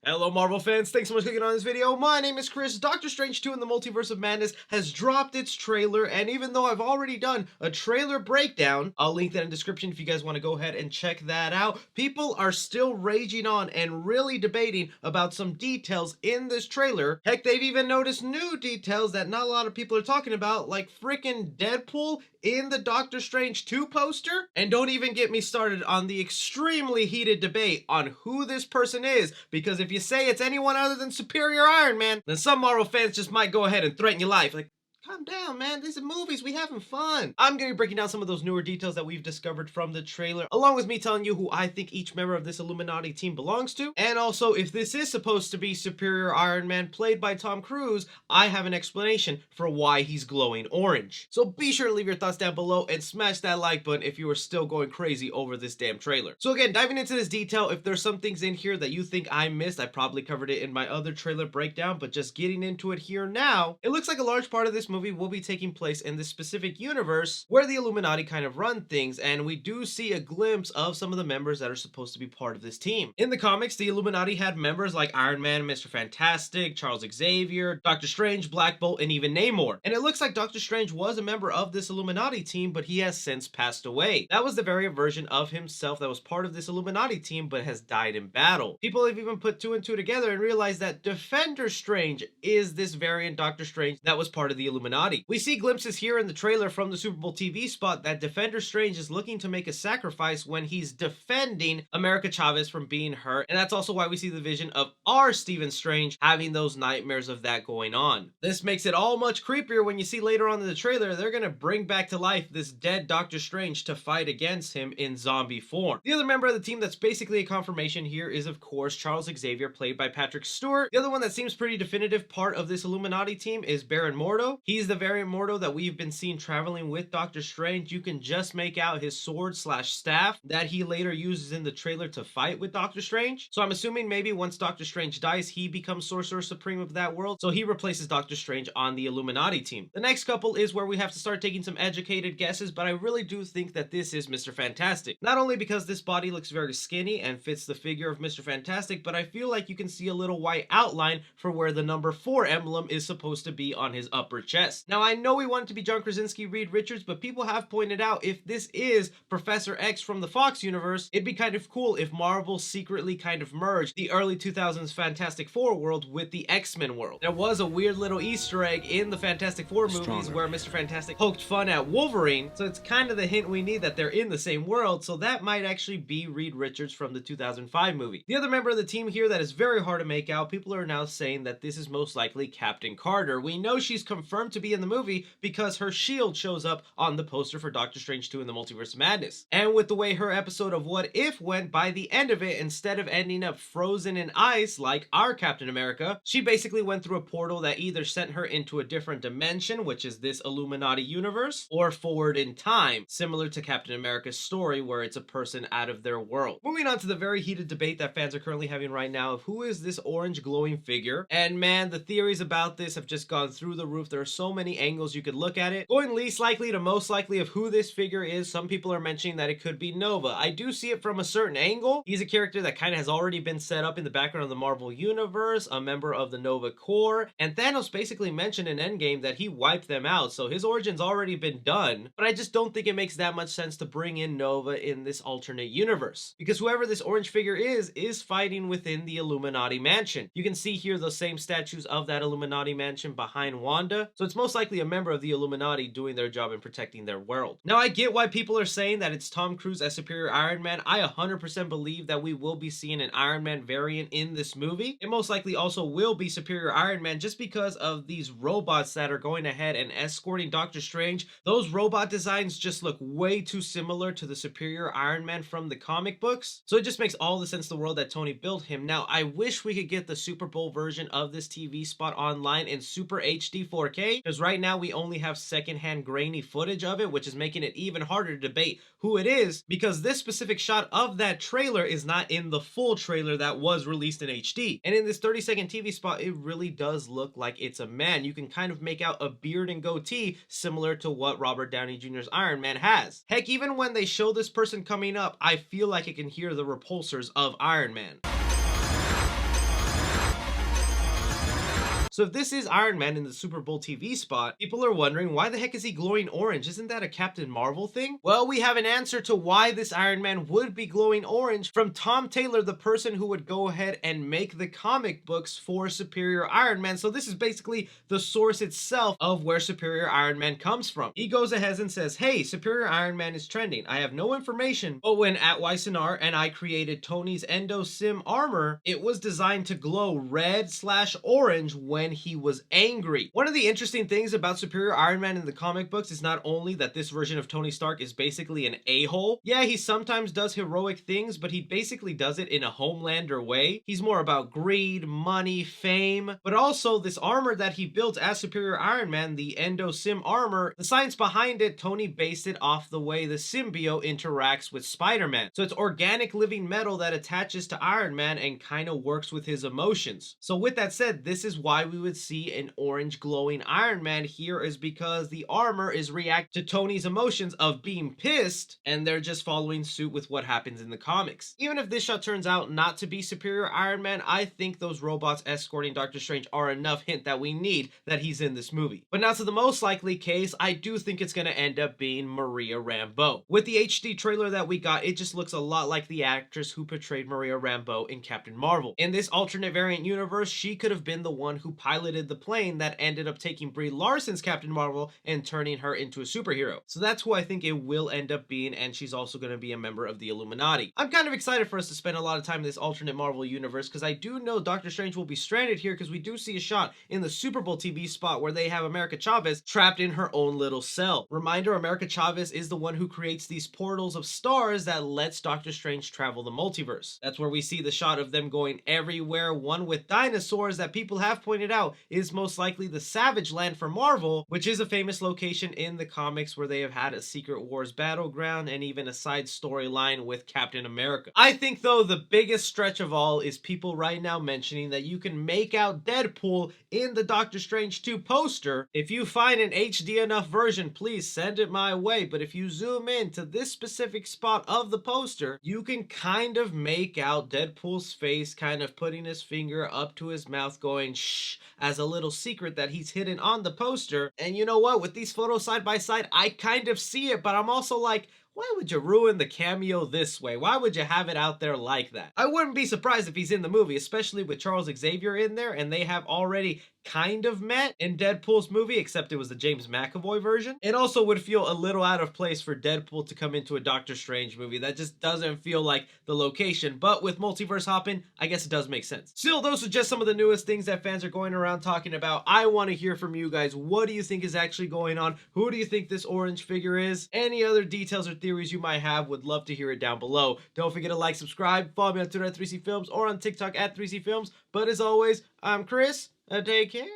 Hello Marvel fans, thanks so much for clicking on this video. My name is Chris. Doctor Strange 2 in the Multiverse of Madness has dropped its trailer, and even though I've already done a trailer breakdown, I'll link that in the description if you guys want to go ahead and check that out. People are still raging on and really debating about some details in this trailer. Heck, they've even noticed new details that not a lot of people are talking about, like freaking Deadpool in the Doctor Strange 2 poster. And don't even get me started on the extremely heated debate on who this person is, because if you say it's anyone other than Superior Iron Man, then some Marvel fans just might go ahead and threaten your life. Like, calm down, man. These are movies. We having fun. I'm going to be breaking down some of those newer details that we've discovered from the trailer, along with me telling you who I think each member of this Illuminati team belongs to. And also, if this is supposed to be Superior Iron Man played by Tom Cruise, I have an explanation for why he's glowing orange. So be sure to leave your thoughts down below and smash that like button if you are still going crazy over this damn trailer. So again, diving into this detail, if there's some things in here that you think I missed, I probably covered it in my other trailer breakdown, but just getting into it here now, it looks like a large part of this movie will be taking place in this specific universe where the Illuminati kind of run things, and we do see a glimpse of some of the members that are supposed to be part of this team. In the comics, the Illuminati had members like Iron Man, Mr. Fantastic, Charles Xavier, Doctor Strange, Black Bolt, and even Namor. And it looks like Doctor Strange was a member of this Illuminati team, but he has since passed away. That was the variant version of himself that was part of this Illuminati team but has died in battle. People have even put two and two together and realized that Defender Strange is this variant Doctor Strange that was part of the Illuminati. We see glimpses here in the trailer from the Super Bowl TV spot that Defender Strange is looking to make a sacrifice when he's defending America Chavez from being hurt, and that's also why we see the vision of our Stephen Strange having those nightmares of that going on. This makes it all much creepier when you see later on in the trailer they're gonna bring back to life this dead Doctor Strange to fight against him in zombie form. The other member of the team that's basically a confirmation here is of course Charles Xavier, played by Patrick Stewart. The other one that seems pretty definitive part of this Illuminati team is Baron Mordo. He's the variant Mordo that we've been seeing traveling with Doctor Strange. You can just make out his sword slash staff that he later uses in the trailer to fight with Doctor Strange. So I'm assuming maybe once Doctor Strange dies, he becomes Sorcerer Supreme of that world, so he replaces Doctor Strange on the Illuminati team. The next couple is where we have to start taking some educated guesses, but I really do think that this is Mr. Fantastic. Not only because this body looks very skinny and fits the figure of Mr. Fantastic, but I feel like you can see a little white outline for where the number 4 emblem is supposed to be on his upper chest. Now I know we want it to be John Krasinski, Reed Richards, but people have pointed out if this is Professor X from the Fox universe, it'd be kind of cool if Marvel secretly kind of merged the early 2000s Fantastic Four world with the X-Men world. There was a weird little Easter egg in the Fantastic Four movies where Mr. Fantastic poked fun at Wolverine, so it's kind of the hint we need that they're in the same world, so that might actually be Reed Richards from the 2005 movie. The other member of the team here that is very hard to make out, people are now saying that this is most likely Captain Carter. We know she's confirmed to be in the movie because her shield shows up on the poster for Doctor Strange 2 in the Multiverse of Madness. And with the way her episode of What If went, by the end of it, instead of ending up frozen in ice like our Captain America, she basically went through a portal that either sent her into a different dimension, which is this Illuminati universe, or forward in time, similar to Captain America's story where it's a person out of their world. Moving on to the very heated debate that fans are currently having right now of who is this orange glowing figure, and man, the theories about this have just gone through the roof. There are so many angles you could look at it. Going least likely to most likely of who this figure is, some people are mentioning that it could be Nova. I do see it from a certain angle. He's a character that kind of has already been set up in the background of the Marvel Universe, a member of the Nova Corps, and Thanos basically mentioned in Endgame that he wiped them out, so his origin's already been done, but I just don't think it makes that much sense to bring in Nova in this alternate universe, because whoever this orange figure is fighting within the Illuminati mansion. You can see here those same statues of that Illuminati mansion behind Wanda, so it's most likely a member of the Illuminati doing their job in protecting their world. Now I get why people are saying that it's Tom Cruise as Superior Iron Man. I 100% believe that we will be seeing an Iron Man variant in this movie. It most likely also will be Superior Iron Man just because of these robots that are going ahead and escorting Doctor Strange. Those robot designs just look way too similar to the Superior Iron Man from the comic books, so it just makes all the sense in the world that Tony built him. Now I wish we could get the Super Bowl version of this TV spot online in Super HD 4K, because right now we only have secondhand grainy footage of it, which is making it even harder to debate who it is, because this specific shot of that trailer is not in the full trailer that was released in HD. And in this 30-second TV spot, it really does look like it's a man. You can kind of make out a beard and goatee similar to what Robert Downey Jr.'s Iron Man has. Heck, even when they show this person coming up, I feel like I can hear the repulsors of Iron Man. So if this is Iron Man in the Super Bowl TV spot, people are wondering, why the heck is he glowing orange? Isn't that a Captain Marvel thing? Well, we have an answer to why this Iron Man would be glowing orange from Tom Taylor, the person who would go ahead and make the comic books for Superior Iron Man. So this is basically the source itself of where Superior Iron Man comes from. He goes ahead and says, hey, Superior Iron Man is trending. I have no information, but when at Weisenar and I created Tony's Endo Sim armor, it was designed to glow red/orange when he was angry. One of the interesting things about Superior Iron Man in the comic books is not only that this version of Tony Stark is basically an a-hole. Yeah, he sometimes does heroic things, but he basically does it in a Homelander way. He's more about greed, money, fame, but also this armor that he built as Superior Iron Man, the Endo Sim armor, the science behind it, Tony based it off the way the symbiote interacts with Spider-Man. So it's organic living metal that attaches to Iron Man and kind of works with his emotions. So with that said, this is why we would see an orange glowing Iron Man here, is because the armor is react to Tony's emotions of being pissed, and they're just following suit with what happens in the comics. Even if this shot turns out not to be Superior Iron Man, I think those robots escorting Doctor Strange are enough hint that we need that he's in this movie. But now to the most likely case, I do think it's going to end up being Maria Rambeau. With the HD trailer that we got, it just looks a lot like the actress who portrayed Maria Rambeau in Captain Marvel. In this alternate variant universe, she could have been the one who piloted the plane that ended up taking Brie Larson's Captain Marvel and turning her into a superhero. So that's who I think it will end up being, and she's also going to be a member of the Illuminati. I'm kind of excited for us to spend a lot of time in this alternate Marvel universe, because I do know Doctor Strange will be stranded here, because we do see a shot in the Super Bowl TV spot where they have America Chavez trapped in her own little cell. Reminder, America Chavez is the one who creates these portals of stars that lets Doctor Strange travel the multiverse. That's where we see the shot of them going everywhere, one with dinosaurs that people have pointed out is most likely the Savage Land for Marvel, which is a famous location in the comics where they have had a Secret Wars battleground and even a side storyline with Captain America. I think though the biggest stretch of all is people right now mentioning that you can make out Deadpool in the Doctor Strange 2 poster. If you find an HD enough version, please send it my way, but if you zoom in to this specific spot of the poster, you can kind of make out Deadpool's face kind of putting his finger up to his mouth going shh as a little secret that he's hidden on the poster. And you know what, with these photos side by side, I kind of see it, but I'm also like, why would you ruin the cameo this way? Why would you have it out there like that? I wouldn't be surprised if he's in the movie, especially with Charles Xavier in there, and they have already kind of met in Deadpool's movie, except it was the James McAvoy version. It also would feel a little out of place for Deadpool to come into a Doctor Strange movie. That just doesn't feel like the location, but with multiverse hopping, I guess it does make sense. Still, those are just some of the newest things that fans are going around talking about. I want to hear from you guys. What do you think is actually going on? Who do you think this orange figure is? Any other details or theories you might have, would love to hear it down below. Don't forget to like, subscribe, follow me on Twitter at 3C Films or on TikTok at 3C Films. But as always, I'm Chris. Take care.